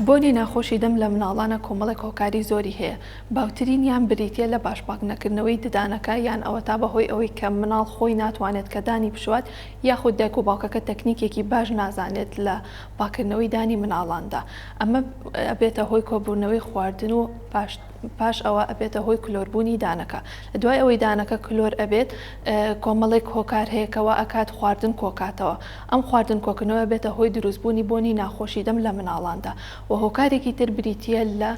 بۆنی ناخۆشی دەم لە مناڵانە کۆمەڵێک هۆکاری زۆری هەیە. باوترینیان بریتە لە باشپاک نەکردنەوەی ددانەکە یان ئەوە تا بەهۆی ئەوەی کە مناڵ خۆی ناتوانێت کە دانی بشوات یاخود دایک و باوکەکە تەکنیکێکی باش نازانێت لە پاکردنەوەی دانی مناڵاندا. ئەمە ئەبێتە هۆی کۆبوونەوەی خواردن و پاش ئەوە ئەبێتە هۆی کلۆربوونی دانەکە. لە دوای ئەوەی دانەکە کلۆر ئەبێت کۆمەڵێک هۆکار هەیەکەوە ئەکات خواردن کۆکاتەوە. ئەم خواردن کۆکردنەوە بێتە هۆی دروستبوونی بۆنی ناخۆشی دەم لە مناڵاندا. و هۆکارێکی تر بریتە لە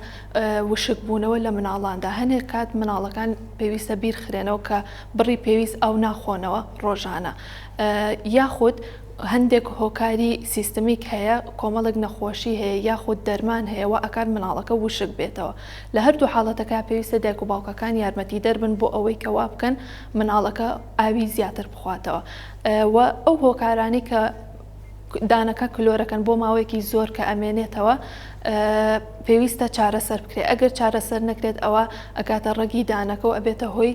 وشکبوونەوە لە مناڵاندا. هەنێک کات مناڵەکان پێویستە بیرخرێنەوە کە بڕی پێویست ئەو ناخۆنەوە ڕۆژانە. یاخود هەندێک هۆکاری سیستمیک هەیە، کۆمەڵێک نەخۆشی هەیە یاخود دەرمان هەیەەوە ئەکار مناڵەکە وشک بێتەوە. لە هەردوو حاڵەتەکە پێویستە دایک و باوکەکان یارمەتی دەربن بۆ ئەوەی کەوا بکەن مناڵەکە ئاوی زیاتر بخواتەوە. و ئەو هۆکارانی کە دانەکە کلۆرەکەن بۆ ماوەیەکی زۆر کە ئەمێنێتەوە پێویستە چارەسەر بکرێت. ئەگەر چارەسەر نەکرێت ئەوە ئەگاتە ڕێگی دانەکە و ئەبێتە هۆی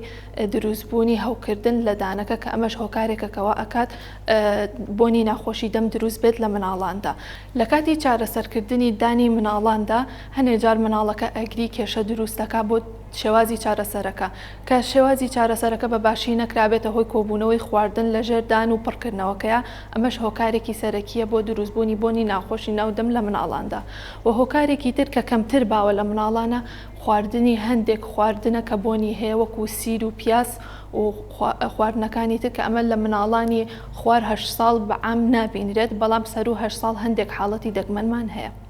دروستبوونی هەوکردن لە دانەکە کە ئەمەش هۆکارێکەکەەوە ئەکات بۆنی ناخۆشی دەم دروست بێت لە مناڵاندا. لە کاتی چارەسەرکردنی دانی مناڵاندا هەنێجار مناڵەکە ئەگری کێشە دروستەکە بۆ شێوازی چارەسەرەکە کە شێوازی چارەسەرەکە بە باشی نەکرابێتە هۆی کۆبوونەوەی خواردن لە ژێر دان و پڕکردنەوەکەیە. ئەمەش هۆکارێکی سەرەکیە بۆ دروستبوونی بۆنی ناخۆشی ناودەم لە مناڵاندا. و هۆکارێکی تر کە کەمتر باوە لە مناڵانە خواردنی هەندێک خواردنە کە بۆنی هەیە وەکو سیر و پیاس و خواردنەکانی تر کە ئەمە لە مناڵانی خوار 8 ساڵ بەعام نابینرێت، بەڵام سەر و 8 ساڵ هەندێک حاڵەتی دەگمەنمان هەیە.